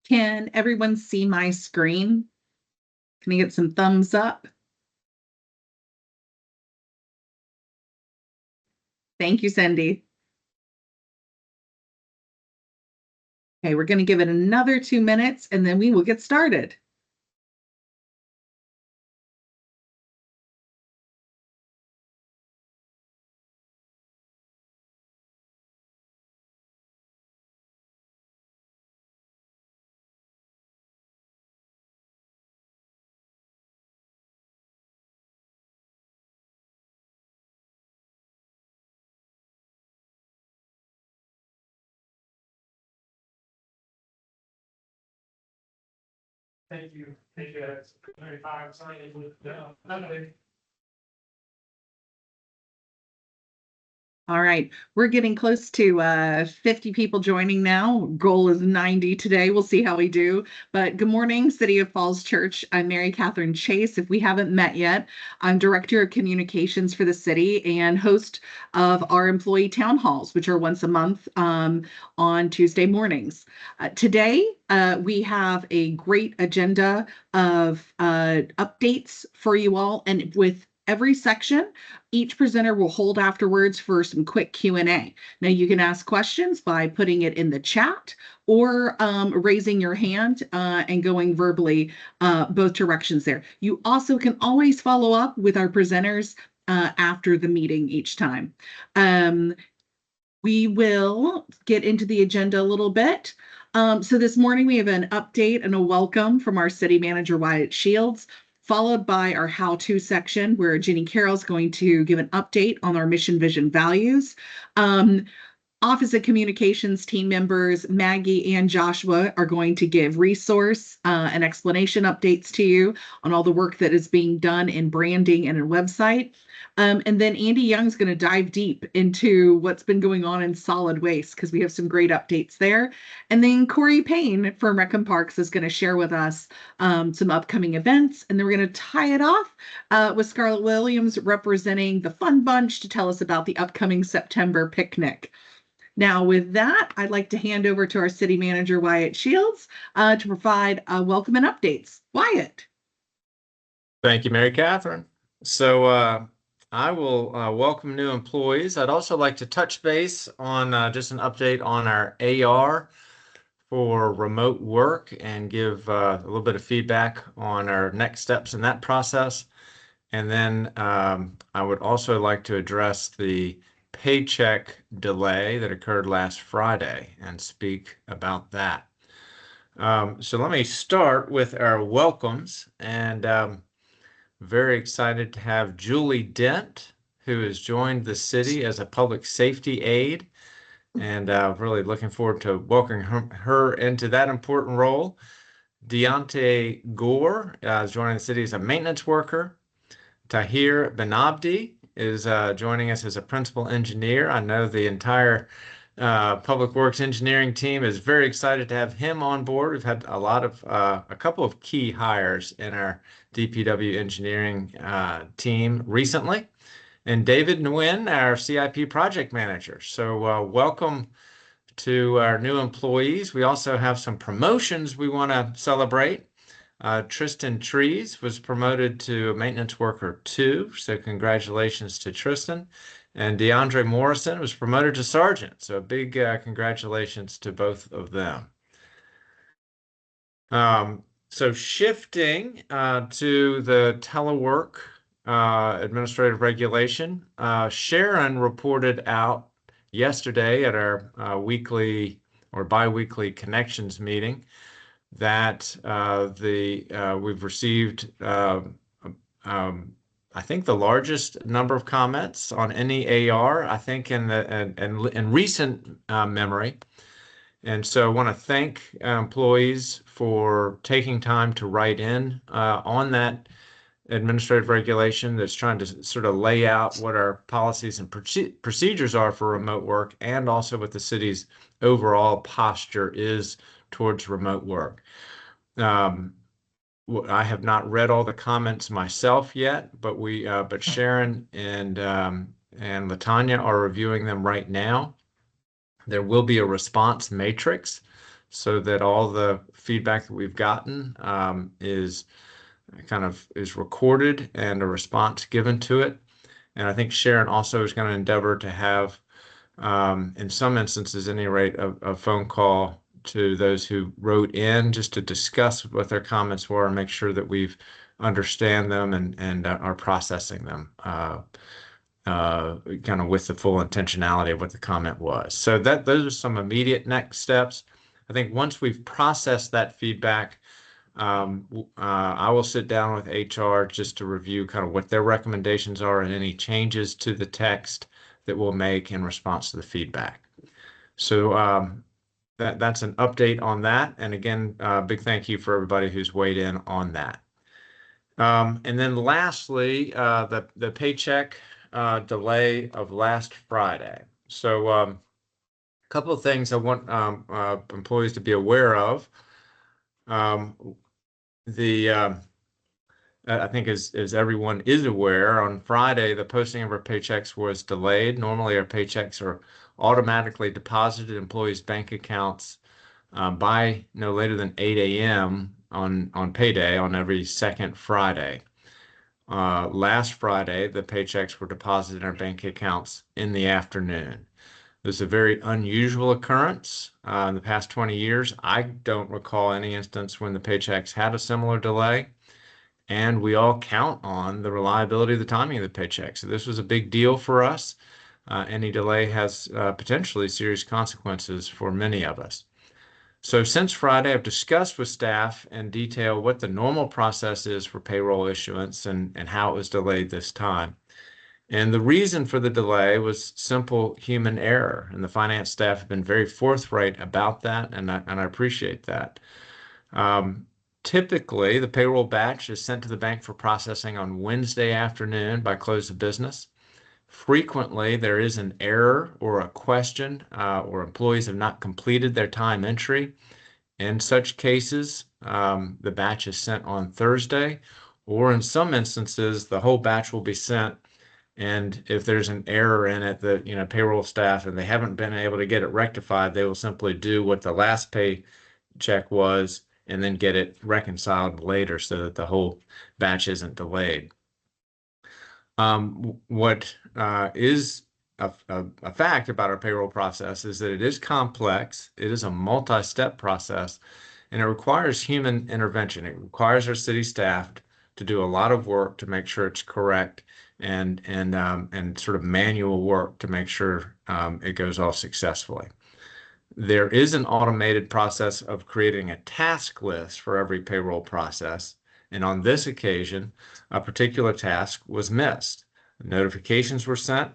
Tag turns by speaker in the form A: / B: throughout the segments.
A: Can everyone see my screen? Can I get some thumbs up? Thank you, Cindy. Okay, we're going to give it another 2 minutes and then we will get started.
B: Thank you. Thank you. That's 35 signing with
A: All right, we're getting close to 50 people joining now. Goal is 90 today. We'll see how we do. But good morning, City of Falls Church. I'm Mary Catherine Chase. If we haven't met yet, I'm Director of Communications for the city and host of our employee town halls, which are once a month on Tuesday mornings. Today, we have a great agenda of updates for you all, and with every section, each presenter will hold afterwards for some quick Q&A. Now you can ask questions by putting it in the chat or raising your hand and going verbally both directions there. You also can always follow up with our presenters after the meeting each time. We will get into the agenda a little bit. So this morning we have an update and a welcome from our city manager, Wyatt Shields, followed by our how-to section where Jenny Carroll is going to give an update on our mission, vision, values. Office of Communications team members, Maggie and Joshua, are going to give resource and explanation updates to you on all the work that is being done in branding and a website. And then Andy Young's going to dive deep into what's been going on in solid waste because we have some great updates there. And then Corey Payne from Rec and Parks is going to share with us some upcoming events. And then we're going to tie it off with Scarlett Williams representing the Fun Bunch to tell us about the upcoming September picnic. Now, with that, I'd like to hand over to our city manager, Wyatt Shields, to provide welcome and updates. Wyatt.
C: Thank you, Mary Catherine. So I will welcome new employees. I'd also like to touch base on just an update on our AR for remote work and give a little bit of feedback on our next steps in that process. And then I would also like to address the paycheck delay that occurred last Friday and speak about that. So let me start with our welcomes, and very excited to have Julie Dent, who has joined the city as a public safety aide, and really looking forward to welcoming her into that important role. Deontay Gore is joining the city as a maintenance worker. Tahir Benabdi is joining us as a principal engineer. I know the entire Public Works engineering team is very excited to have him on board. We've had a couple of key hires in our DPW engineering team recently. And David Nguyen, our CIP project manager. So welcome to our new employees. We also have some promotions we want to celebrate. Tristan Trees was promoted to maintenance worker 2, so congratulations to Tristan. And DeAndre Morrison was promoted to sergeant, so a big congratulations to both of them. So shifting to the telework administrative regulation, Sharon reported out yesterday at our weekly or bi-weekly connections meeting that we've received I think the largest number of comments on any AR, I think in recent memory. And so I want to thank employees for taking time to write in on that administrative regulation that's trying to sort of lay out what our policies and procedures are for remote work, and also what the city's overall posture is towards remote work. I have not read all the comments myself yet, but Sharon and Latanya are reviewing them right now. There will be a response matrix so that all the feedback that we've gotten is recorded and a response given to it. And I think Sharon also is going to endeavor to have, in some instances, at any rate, a phone call to those who wrote in just to discuss what their comments were and make sure that we've understand them and are processing them kind of with the full intentionality of what the comment was. So those are some immediate next steps. I think once we've processed that feedback, I will sit down with HR just to review kind of what their recommendations are and any changes to the text that we'll make in response to the feedback. So that's an update on that. And again, big thank you for everybody who's weighed in on that. And then lastly, the paycheck delay of last Friday. So a couple of things I want employees to be aware of. I think as everyone is aware, on Friday, the posting of our paychecks was delayed. Normally, our paychecks are automatically deposited in employees' bank accounts by no later than 8 a.m. on payday on every second Friday. Last Friday, the paychecks were deposited in our bank accounts in the afternoon. This is a very unusual occurrence. In the past 20 years, I don't recall any instance when the paychecks had a similar delay. And we all count on the reliability of the timing of the paycheck. So this was a big deal for us. Any delay has potentially serious consequences for many of us. So since Friday, I've discussed with staff in detail what the normal process is for payroll issuance and how it was delayed this time. And the reason for the delay was simple human error. And the finance staff have been very forthright about that, and I appreciate that. Typically, the payroll batch is sent to the bank for processing on Wednesday afternoon by close of business. Frequently, there is an error or a question, or employees have not completed their time entry. In such cases, the batch is sent on Thursday, or in some instances, the whole batch will be sent. And if there's an error in it, the payroll staff, and they haven't been able to get it rectified, they will simply do what the last pay check was and then get it reconciled later so that the whole batch isn't delayed. What is a fact about our payroll process is that it is complex. It is a multi-step process, and it requires human intervention. It requires our city staff to do a lot of work to make sure it's correct and sort of manual work to make sure it goes off successfully. There is an automated process of creating a task list for every payroll process. And on this occasion, a particular task was missed. Notifications were sent,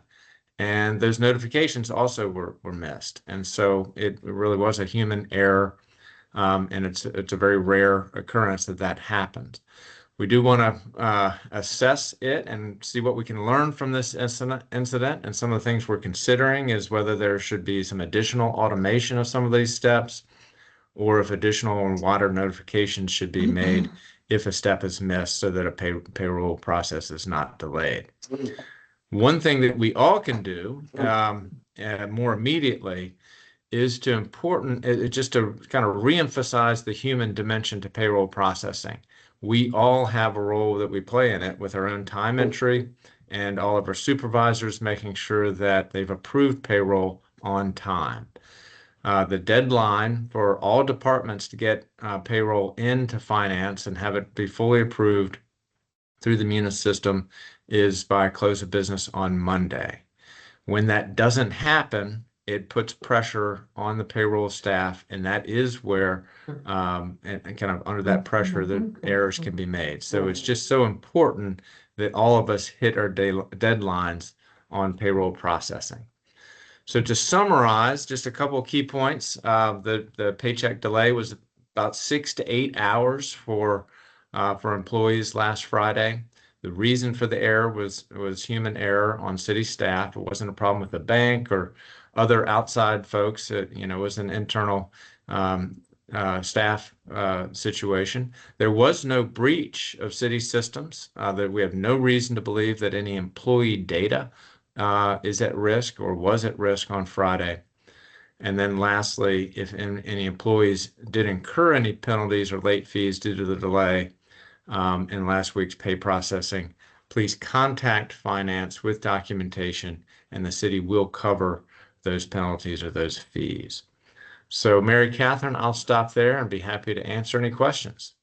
C: and those notifications also were missed. And so it really was a human error, and it's a very rare occurrence that happens. We do want to assess it and see what we can learn from this incident. And some of the things we're considering is whether there should be some additional automation of some of these steps, or if additional and wider notifications should be made if a step is missed so that a payroll process is not delayed. One thing that we all can do more immediately is just to kind of reemphasize the human dimension to payroll processing. We all have a role that we play in it with our own time entry and all of our supervisors making sure that they've approved payroll on time. The deadline for all departments to get payroll into finance and have it be fully approved through the Munis system is by close of business on Monday. When that doesn't happen, it puts pressure on the payroll staff, and that is where, and kind of under that pressure, the errors can be made. So it's just so important that all of us hit our deadlines on payroll processing. So to summarize, just a couple of key points. The paycheck delay was about 6 to 8 hours for employees last Friday. The reason for the error was human error on city staff. It wasn't a problem with the bank or other outside folks. It was an internal staff situation. There was no breach of city systems. That we have no reason to believe that any employee data is at risk or was at risk on Friday. And then lastly, if any employees did incur any penalties or late fees due to the delay in last week's pay processing, please contact finance with documentation, and the city will cover those penalties or those fees. So Mary Catherine, I'll stop there and be happy to answer any questions.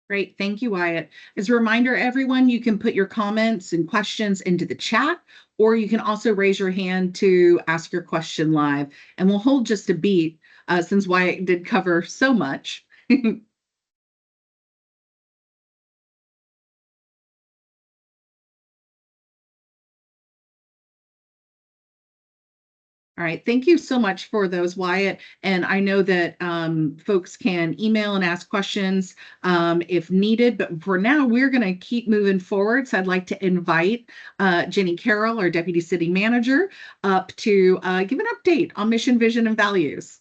A: Great. Thank you, Wyatt. As a reminder, everyone, you can put your comments and questions into the chat, or you can also raise your hand to ask your question live. And we'll hold just a beat since Wyatt did cover so much. All right, thank you so much for those, Wyatt. And I know that folks can email and ask questions if needed, but for now, we're going to keep moving forward. So I'd like to invite Jenny Carroll, our Deputy City Manager, up to give an update on mission, vision, and values.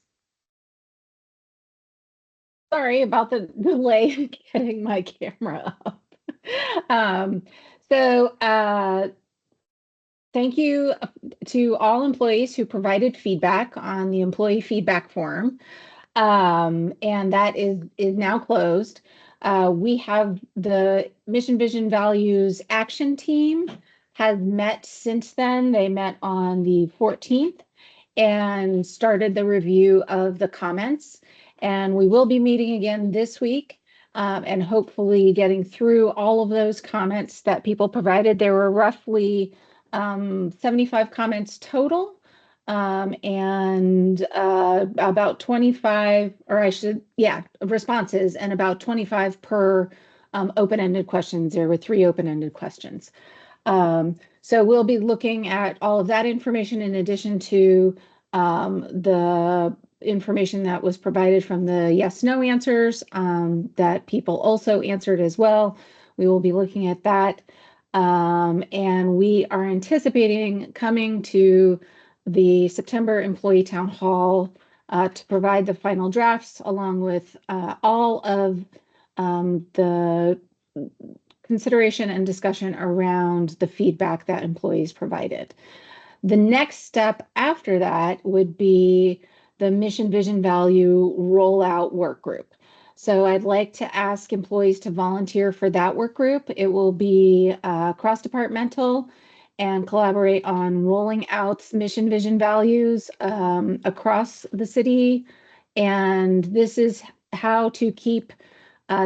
D: Sorry about the delay getting my camera up. Thank you to all employees who provided feedback on the employee feedback form. And that is now closed. We have the Mission Vision Values Action Team has met since then. They met on the 14th and started the review of the comments. And we will be meeting again this week and hopefully getting through all of those comments that people provided. There were roughly 75 comments total, and about 25, responses, and about 25 per open-ended questions. There were 3 open-ended questions. So we'll be looking at all of that information in addition to the information that was provided from the yes/no answers that people also answered as well. We will be looking at that. And we are anticipating coming to the September Employee Town Hall to provide the final drafts along with all of the consideration and discussion around the feedback that employees provided. The next step after that would be the Mission Vision Value Rollout Work Group. So I'd like to ask employees to volunteer for that work group. It will be cross-departmental and collaborate on rolling out mission, vision, values across the city. And this is how to keep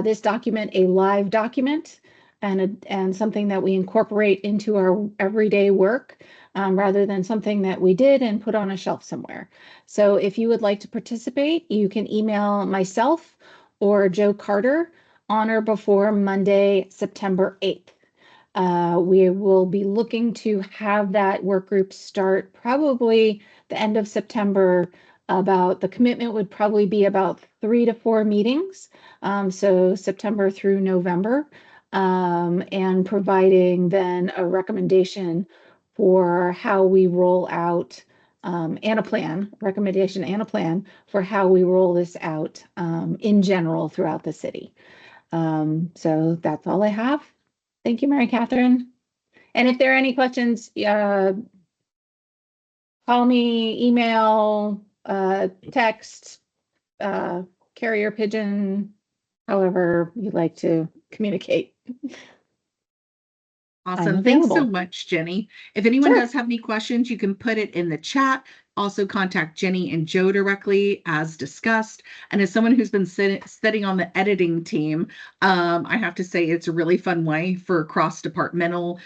D: this document a live document and something that we incorporate into our everyday work rather than something that we did and put on a shelf somewhere. So if you would like to participate, you can email myself or Joe Carter on or before Monday, September 8th. We will be looking to have that work group start probably the end of September. The commitment would probably be about 3 to 4 meetings. So September through November, and providing then a recommendation for how we roll out and a plan for how we roll this out in general throughout the city. So that's all I have. Thank you, Mary Catherine. And if there are any questions, call me, email, text, carrier pigeon, however you'd like to communicate.
A: Awesome. Thanks so much, Jenny. If anyone does have any questions, you can put it in the chat. Also contact Jenny and Joe directly as discussed. And as someone who's been sitting on the editing team, I have to say it's a really fun way for cross-departmental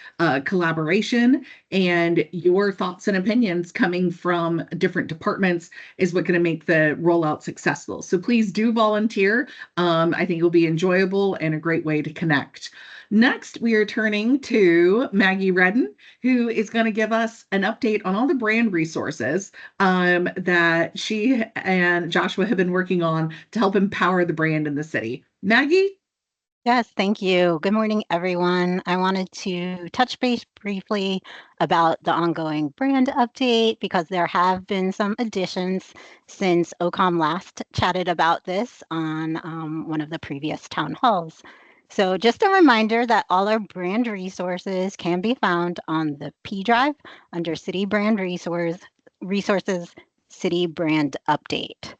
A: collaboration, and your thoughts and opinions coming from different departments is what going to make the rollout successful. So please do volunteer. I think it'll be enjoyable and a great way to connect. Next, we are turning to Maggie Redden, who is going to give us an update on all the brand resources that she and Joshua have been working on to help empower the brand in the city. Maggie?
E: Yes, thank you. Good morning, everyone. I wanted to touch base briefly about the ongoing brand update because there have been some additions since OCOM last chatted about this on one of the previous town halls. So just a reminder that all our brand resources can be found on the P Drive under City Brand Resources city brand update.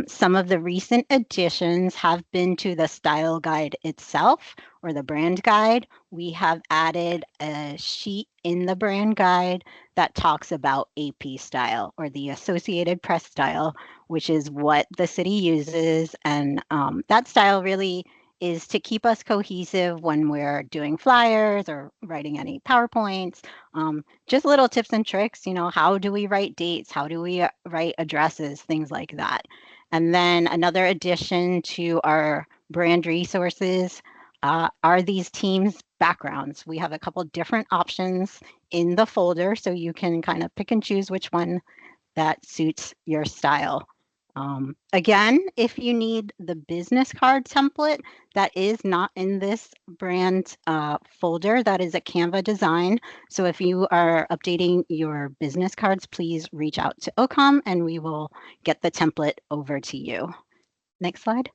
E: Some of the recent additions have been to the style guide itself, or the brand guide. We have added a sheet in the brand guide that talks about AP style, or the Associated Press style, which is what the city uses. And that style really is to keep us cohesive when we're doing flyers or writing any PowerPoints. Just little tips and tricks, how do we write dates? How do we write addresses? Things like that. And then another addition to our brand resources are these teams' backgrounds. We have a couple different options in the folder, so you can kind of pick and choose which one that suits your style. Again, if you need the business card template, that is not in this brand folder. That is a Canva design. So if you are updating your business cards, please reach out to OCOM and we will get the template over to you. Next slide.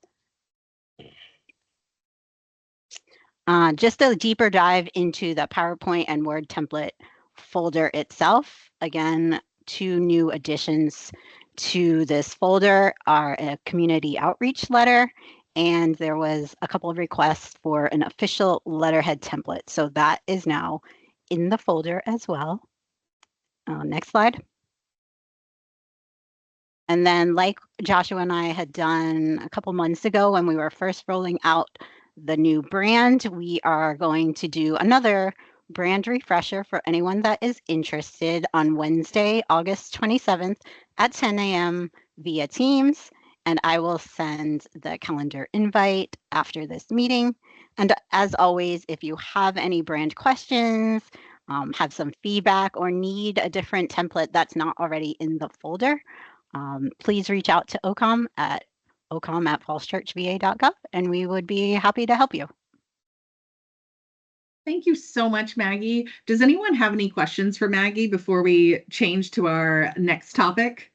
E: Just a deeper dive into the PowerPoint and Word template folder itself. Again, 2 new additions to this folder are a community outreach letter, and there was a couple of requests for an official letterhead template. So that is now in the folder as well. Next slide. And then, like Joshua and I had done a couple months ago when we were first rolling out the new brand, we are going to do another brand refresher for anyone that is interested on Wednesday, August 27th at 10 a.m. via Teams. And I will send the calendar invite after this meeting. And as always, if you have any brand questions, have some feedback, or need a different template that's not already in the folder, please reach out to OCOM at fallschurchva.gov, and we would be happy to help you.
A: Thank you so much, Maggie. Does anyone have any questions for Maggie before we change to our next topic?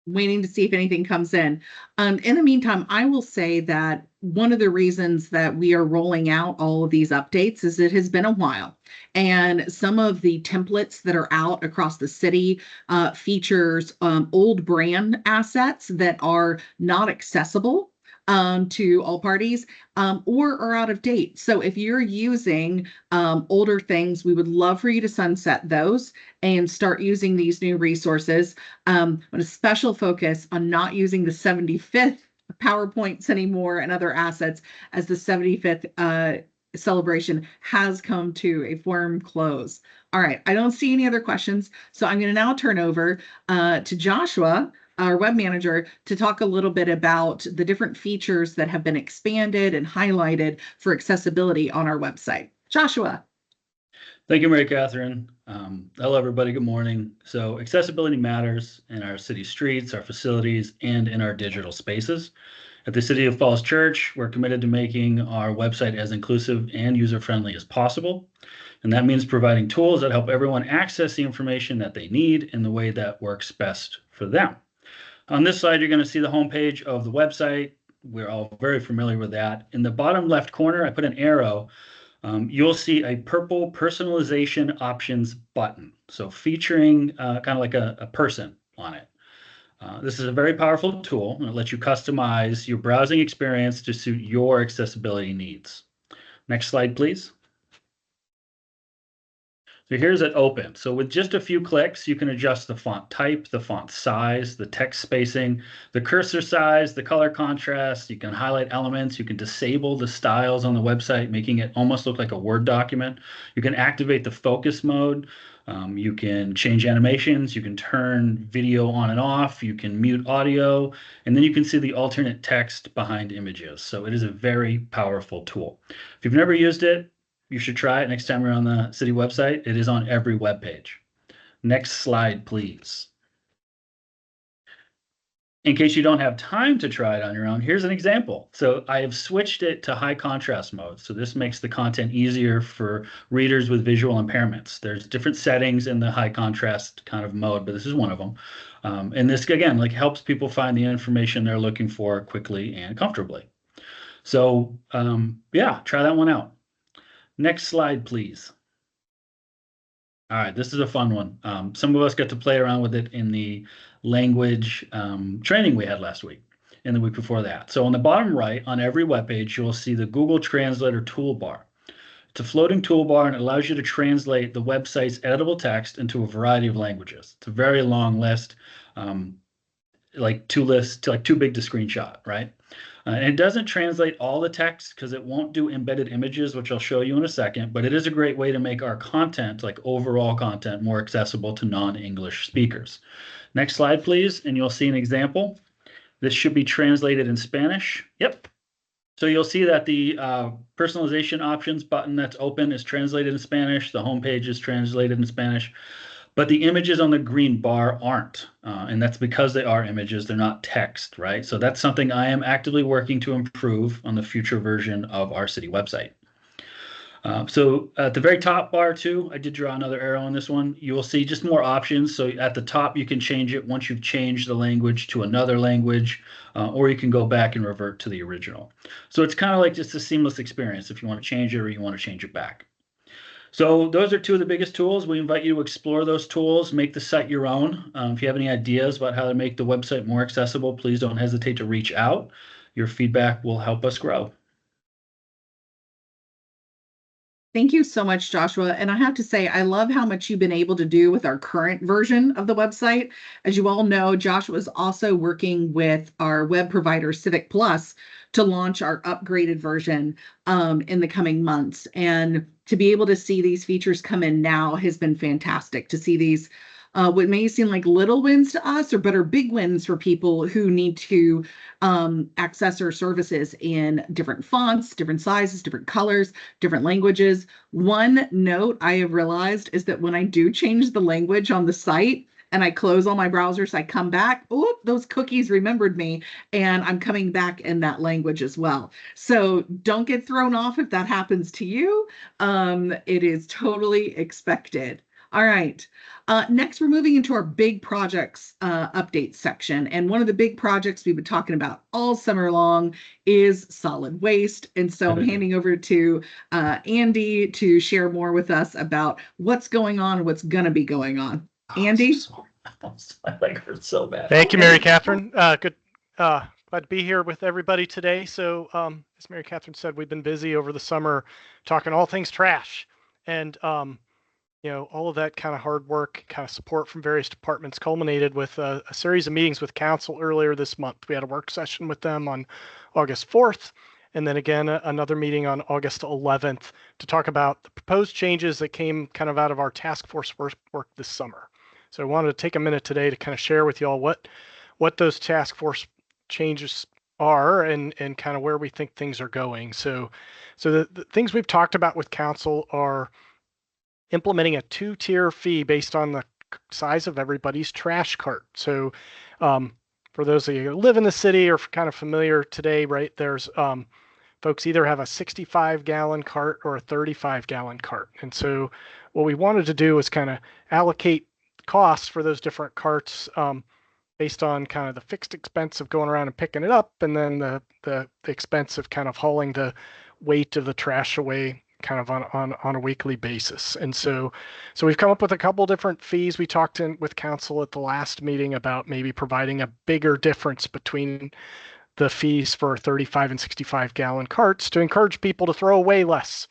A: Waiting to see if anything comes in. In the meantime, I will say that one of the reasons that we are rolling out all of these updates is it has been a while. And some of the templates that are out across the city features old brand assets that are not accessible to all parties or are out of date. So if you're using older things, we would love for you to sunset those and start using these new resources. With a special focus on not using the 75th PowerPoints anymore and other assets, as the 75th celebration has come to a firm close. All right, I don't see any other questions, so I'm going to now turn over to Joshua, our web manager, to talk a little bit about the different features that have been expanded and highlighted for accessibility on our website. Joshua.
F: Thank you, Mary Catherine. Hello, everybody. Good morning. So accessibility matters in our city streets, our facilities, and in our digital spaces. At the City of Falls Church, we're committed to making our website as inclusive and user-friendly as possible. And that means providing tools that help everyone access the information that they need in the way that works best for them. On this slide, you're going to see the homepage of the website. We're all very familiar with that. In the bottom left corner, I put an arrow. You'll see a purple personalization options button. So featuring kind of like a person on it. This is a very powerful tool, and it lets you customize your browsing experience to suit your accessibility needs. Next slide, please. So here's it open. So with just a few clicks, you can adjust the font type, the font size, the text spacing, the cursor size, the color contrast. You can highlight elements. You can disable the styles on the website, making it almost look like a Word document. You can activate the focus mode. You can change animations. You can turn video on and off. You can mute audio, and then you can see the alternate text behind images. So it is a very powerful tool. If you've never used it, you should try it next time you're on the city website. It is on every web page. Next slide, please. In case you don't have time to try it on your own, here's an example. So I have switched it to high contrast mode. So this makes the content easier for readers with visual impairments. There's different settings in the high contrast kind of mode, but this is one of them. And this, again, like helps people find the information they're looking for quickly and comfortably. So yeah, try that one out. Next slide, please. All right, this is a fun one. Some of us got to play around with it in the language training we had last week and the week before that. So on the bottom right, on every webpage, you'll see the Google Translator toolbar. It's a floating toolbar and it allows you to translate the website's editable text into a variety of languages. It's a very long list, like two lists, like too big to screenshot, right? And it doesn't translate all the text because it won't do embedded images, which I'll show you in a second, but it is a great way to make our content, like overall content, more accessible to non-English speakers. Next slide, please, and you'll see an example. This should be translated in Spanish. Yep. So you'll see that the personalization options button that's open is translated in Spanish. The homepage is translated in Spanish, but the images on the green bar aren't. And that's because they are images, they're not text, right? So that's something I am actively working to improve on the future version of our city website. So at the very top bar too, I did draw another arrow on this one. You will see just more options. So at the top, you can change it once you've changed the language to another language, or you can go back and revert to the original. So it's kind of like just a seamless experience if you want to change it or you want to change it back. So those are two of the biggest tools. We invite you to explore those tools, make the site your own. If you have any ideas about how to make the website more accessible, please don't hesitate to reach out. Your feedback will help us grow.
A: Thank you so much, Joshua. And I have to say, I love how much you've been able to do with our current version of the website. As you all know, Joshua is also working with our web provider, Civic Plus, to launch our upgraded version in the coming months. And to be able to see these features come in now has been fantastic. To see these, what may seem like little wins to us, but are big wins for people who need to access our services in different fonts, different sizes, different colors, different languages. One note I have realized is that when I do change the language on the site and I close all my browsers, I come back, oh, those cookies remembered me, and I'm coming back in that language as well. So don't get thrown off if that happens to you. It is totally expected. All right. Next, we're moving into our big projects update section. And one of the big projects we've been talking about all summer long is solid waste. And so I'm handing over to Andy to share more with us about what's going on and what's going to be going on. Andy?
F: My leg hurts so bad.
B: Thank you, Mary Catherine. Good. Glad to be here with everybody today. So as Mary Catherine said, we've been busy over the summer talking all things trash. And you know, all of that kind of hard work, kind of support from various departments culminated with a series of meetings with council earlier this month. We had a work session with them on August 4th, and then again, another meeting on August 11th to talk about the proposed changes that came kind of out of our task force work this summer. So I wanted to take a minute today to kind of share with you all what those task force changes are and kind of where we think things are going. So the things we've talked about with council are implementing a 2-tier fee based on the size of everybody's trash cart. So for those of you who live in the city or kind of familiar today, right, there's folks either have a 65-gallon cart or a 35-gallon cart. And so what we wanted to do was kind of allocate costs for those different carts based on kind of the fixed expense of going around and picking it up, and then the expense of kind of hauling the weight of the trash away kind of on a weekly basis. And so we've come up with a couple different fees. We talked with council at the last meeting about maybe providing a bigger difference between the fees for 35 and 65-gallon carts to encourage people to throw away less.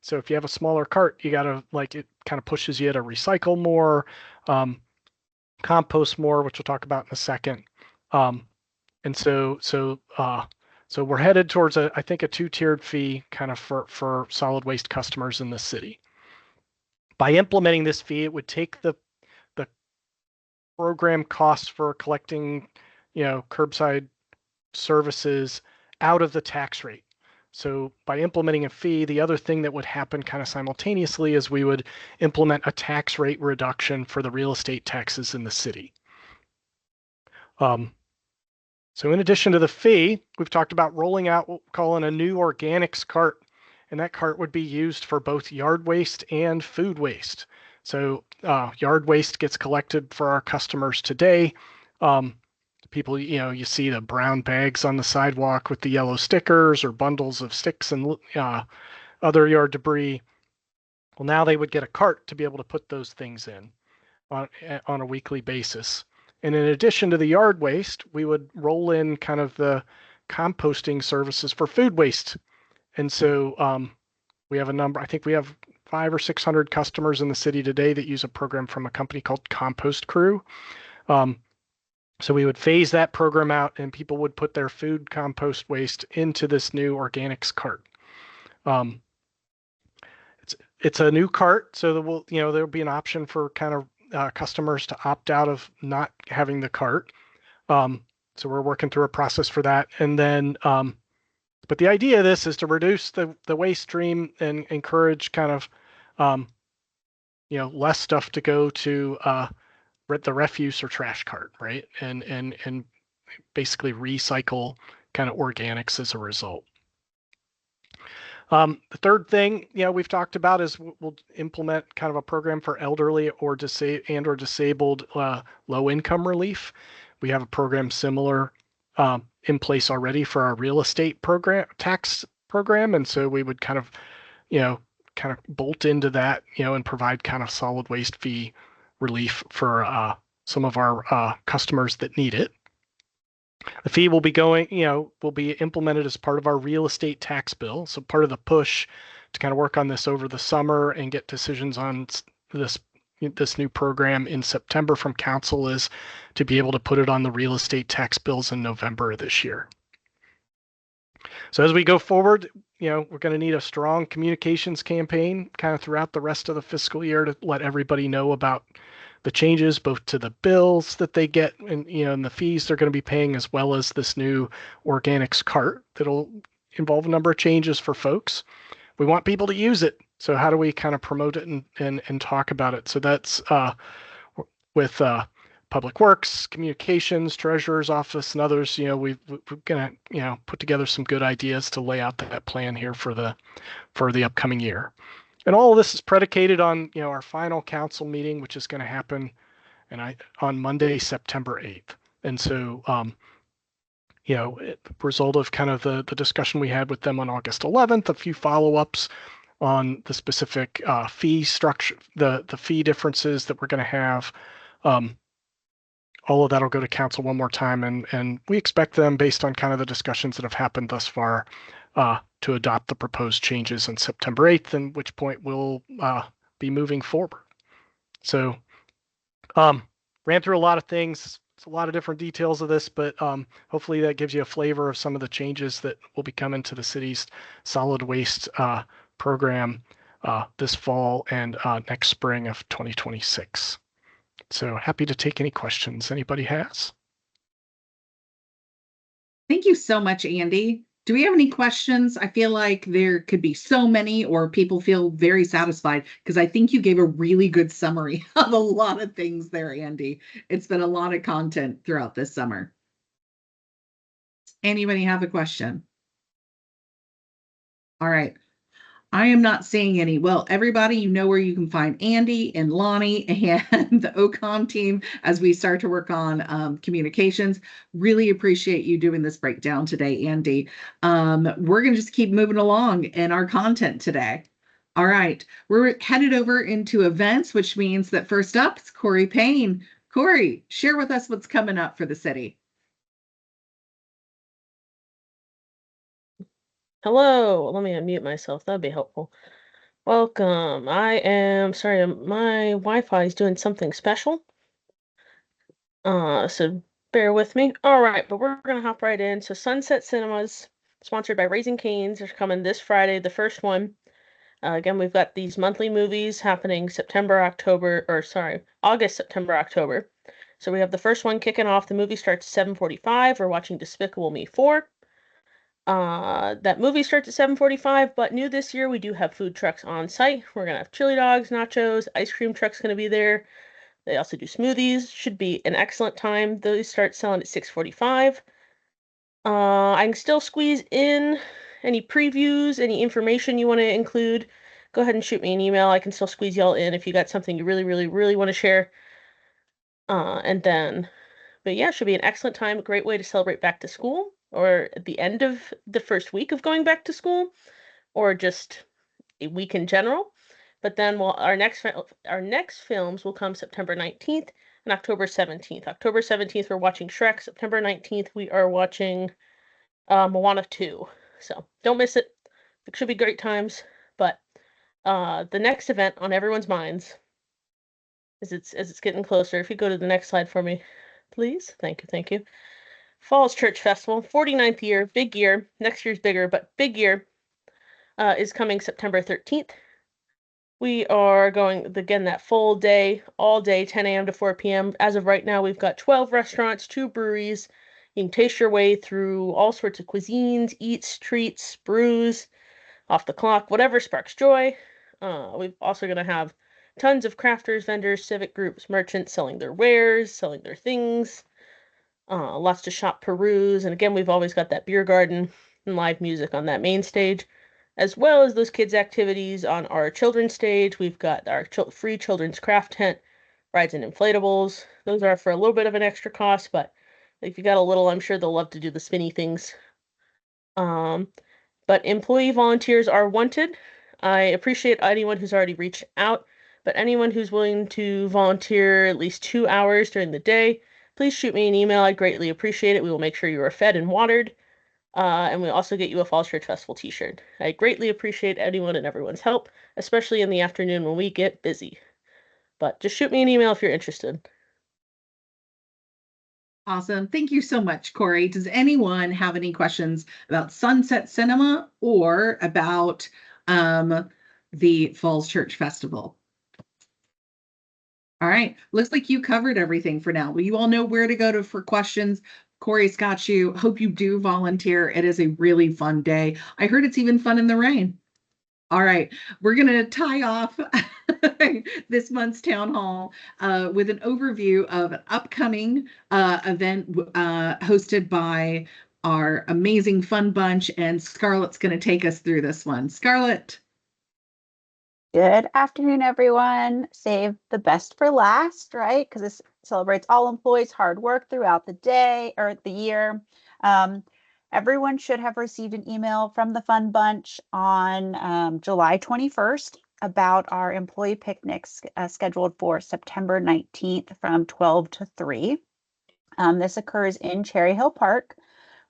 B: So if you have a smaller cart, you got to, like, it kind of pushes you to recycle more, compost more, which we'll talk about in a second. And so we're headed towards I think a 2-tiered fee kind of for solid waste customers in the city. By implementing this fee, it would take the program costs for collecting, you know, curbside services out of the tax rate. So by implementing a fee, the other thing that would happen kind of simultaneously is we would implement a tax rate reduction for the real estate taxes in the city. So in addition to the fee, we've talked about rolling out what we're calling a new organics cart, and that cart would be used for both yard waste and food waste. So yard waste gets collected for our customers today. People, you know, you see the brown bags on the sidewalk with the yellow stickers or bundles of sticks and other yard debris. Well, now they would get a cart to be able to put those things in on a weekly basis. And in addition to the yard waste, we would roll in kind of the composting services for food waste. And so we have a number, I think we have 500 or 600 customers in the city today that use a program from a company called Compost Crew. So we would phase that program out and people would put their food compost waste into this new organics cart. It's a new cart, so there'll be an option for kind of customers to opt out of not having the cart. So we're working through a process for that. And then, but the idea of this is to reduce the waste stream and encourage kind of, less stuff to go to the refuse or trash cart, right? And basically recycle kind of organics as a result. The third thing, we've talked about is we'll implement kind of a program for elderly or disabled low income relief. We have a program similar in place already for our real estate tax program, and so we would kind of bolt into that, and provide kind of solid waste fee relief for some of our customers that need it. The fee will be implemented as part of our real estate tax bill. So part of the push to kind of work on this over the summer and get decisions on this new program in September from council is to be able to put it on the real estate tax bills in November of this year. So as we go forward, we're going to need a strong communications campaign kind of throughout the rest of the fiscal year to let everybody know about the changes both to the bills that they get and the fees they're going to be paying, as well as this new organics cart that'll involve a number of changes for folks. We want people to use it. So how do we kind of promote it and talk about it? So that's with Public Works, Communications, Treasurer's Office, and others. We're going to put together some good ideas to lay out that plan here for the upcoming year. And all of this is predicated on, our final council meeting, which is going to happen on Monday, September 8th. And so, result of kind of the discussion we had with them on August 11th, a few follow-ups on the specific fee structure, the fee differences that we're going to have. All of that will go to council one more time. And we expect them, based on kind of the discussions that have happened thus far, to adopt the proposed changes on September 8th, at which point we'll be moving forward. So ran through a lot of things. It's a lot of different details of this, but hopefully that gives you a flavor of some of the changes that will be coming to the city's solid waste program this fall and next spring of 2026. So happy to take any questions anybody has.
A: Thank you so much, Andy. Do we have any questions? I feel like there could be so many, or people feel very satisfied, because I think you gave a really good summary of a lot of things there, Andy. It's been a lot of content throughout this summer. Anybody have a question? All right. I am not seeing any. Well, everybody, you know where you can find Andy and Lonnie and the OCOM team as we start to work on communications. Really appreciate you doing this breakdown today, Andy. We're going to just keep moving along in our content today. All right. We're headed over into events, which means that first up is Corey Payne. Corey, share with us what's coming up for the city.
G: Hello, let me unmute myself. That'd be helpful. Welcome. Sorry, my Wi-Fi is doing something special. So bear with me. All right, but we're gonna hop right in. So Sunset Cinemas, sponsored by Raising Cane's, are coming this Friday, the first one. Again, we've got these monthly movies happening August, September, October. So we have the first one kicking off. The movie starts at 7:45. We're watching Despicable Me 4. That movie starts at 7:45, but new this year, we do have food trucks on site. We're gonna have chili dogs, nachos, ice cream truck's gonna be there. They also do smoothies. Should be an excellent time. Those start selling at 6:45. I can still squeeze in any previews, any information you want to include. Go ahead and shoot me an email. I can still squeeze y'all in if you got something you really, really, really want to share. But yeah, it should be an excellent time. A great way to celebrate back to school, or at the end of the first week of going back to school, or just a week in general. But then our next films will come September 19th and October 17th. October 17th, we're watching Shrek. September 19th, we are watching Moana 2. So don't miss it. It should be great times. But the next event on everyone's minds, as it's getting closer. If you go to the next slide for me, please. Thank you. Falls Church Festival, 49th year, big year. Next year's bigger, but big year is coming September 13th. We are going, again, that full day, all day, 10 a.m. to 4 p.m. As of right now, we've got 12 restaurants, 2 breweries. You can taste your way through all sorts of cuisines, eats, treats, brews, off the clock, whatever sparks joy. We're also going to have tons of crafters, vendors, civic groups, merchants selling their wares, selling their things. Lots to shop, peruse. And again, we've always got that beer garden and live music on that main stage, as well as those kids' activities on our children's stage. We've got our free children's craft tent, rides and inflatables. Those are for a little bit of an extra cost, but if you got a little, I'm sure they'll love to do the spinny things. But employee volunteers are wanted. I appreciate anyone who's already reached out, but anyone who's willing to volunteer at least 2 hours during the day, please shoot me an email. I'd greatly appreciate it. We will make sure you are fed and watered. And we'll also get you a Falls Church Festival t-shirt. I greatly appreciate anyone and everyone's help, especially in the afternoon when we get busy. But just shoot me an email if you're interested.
A: Awesome. Thank you so much, Corey. Does anyone have any questions about Sunset Cinema or about the Falls Church Festival? All right. Looks like you covered everything for now. Well, you all know where to go for questions. Corey's got you. Hope you do volunteer. It is a really fun day. I heard it's even fun in the rain. All right, we're going to tie off this month's town hall with an overview of an upcoming event hosted by our amazing fun bunch, and Scarlett's going to take us through this one. Scarlett.
H: Good afternoon, everyone. Save the best for last, right? Because this celebrates all employees' hard work throughout the day or the year. Everyone should have received an email from the Fun Bunch on July 21st about our employee picnics scheduled for September 19th from 12 to 3. This occurs in Cherry Hill Park.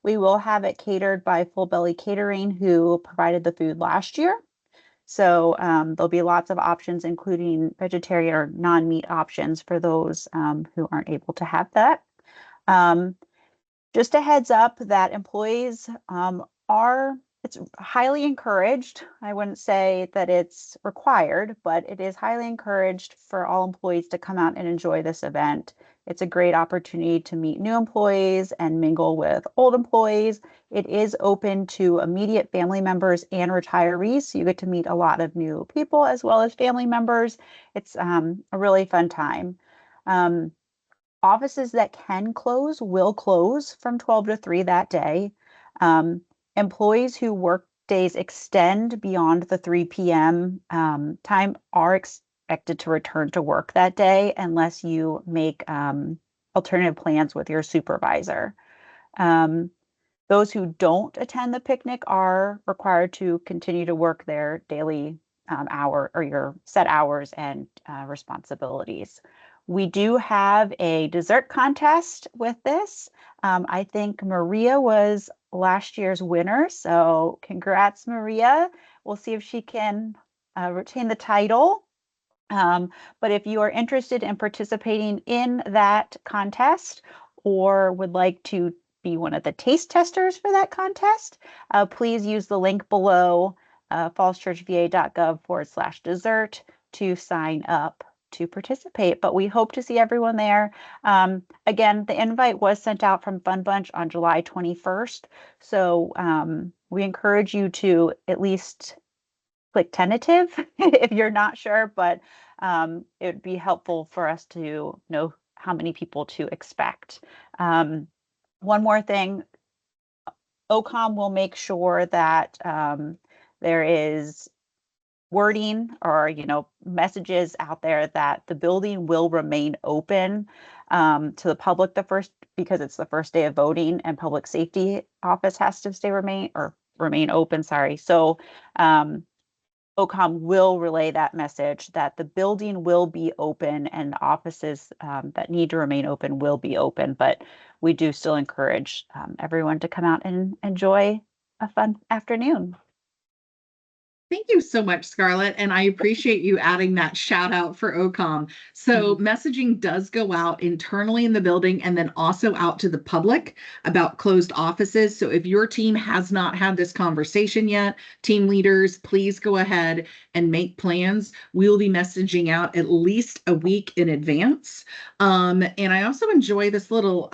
H: We will have it catered by Full Belly Catering, who provided the food last year. So there'll be lots of options, including vegetarian or non-meat options for those who aren't able to have that. Just a heads up that employees it's highly encouraged. I wouldn't say that it's required, but it is highly encouraged for all employees to come out and enjoy this event. It's a great opportunity to meet new employees and mingle with old employees. It is open to immediate family members and retirees, so you get to meet a lot of new people as well as family members. It's a really fun time. Offices that can close will close from 12 to 3 that day. Employees who work days extend beyond the 3 p.m. Time are expected to return to work that day unless you make alternative plans with your supervisor. Those who don't attend the picnic are required to continue to work their daily hour or your set hours and responsibilities. We do have a dessert contest with this. I think Maria was last year's winner, so congrats, Maria. We'll see if she can retain the title. But if you are interested in participating in that contest or would like to be one of the taste testers for that contest, please use the link below, fallschurchva.gov/dessert to sign up to participate, but we hope to see everyone there. Again, the invite was sent out from Fun Bunch on July 21st, so we encourage you to at least click tentative if you're not sure, but it would be helpful for us to know how many people to expect. One more thing, OCOM will make sure that there is wording or messages out there that the building will remain open to the public because it's the first day of voting, and public safety office has to remain open. So OCOM will relay that message that the building will be open and offices that need to remain open will be open, but we do still encourage everyone to come out and enjoy a fun afternoon.
A: Thank you so much, Scarlett. And I appreciate you adding that shout out for OCOM. So messaging does go out internally in the building and then also out to the public about closed offices. So if your team has not had this conversation yet, team leaders, please go ahead and make plans. We will be messaging out at least a week in advance. And I also enjoy this little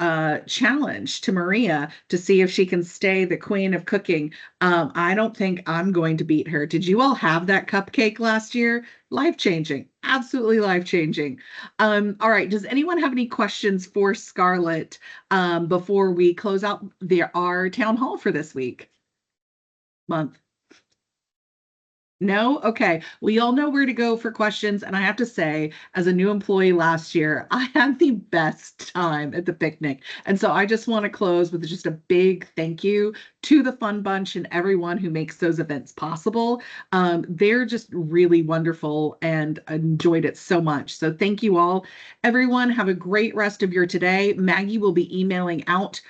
A: challenge to Maria to see if she can stay the queen of cooking. I don't think I'm going to beat her. Did you all have that cupcake last year? Life-changing, absolutely life-changing. All right, does anyone have any questions for Scarlett before we close out our town hall for this month? No? Okay. We all know where to go for questions. And I have to say, as a new employee last year, I had the best time at the picnic. And so I just want to close with just a big thank you to the Fun Bunch and everyone who makes those events possible. They're just really wonderful and I enjoyed it so much. So thank you all. Everyone, have a great rest of your today. Maggie will be emailing out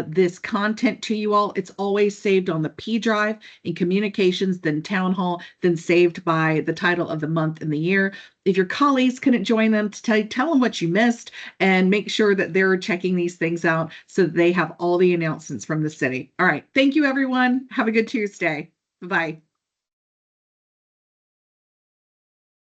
A: this content to you all. It's always saved on the P drive in communications, then town hall, then saved by the title of the month and the year. If your colleagues couldn't join them, to tell them what you missed and make sure that they're checking these things out so that they have all the announcements from the city. All right. Thank you, everyone. Have a good Tuesday. Bye-bye.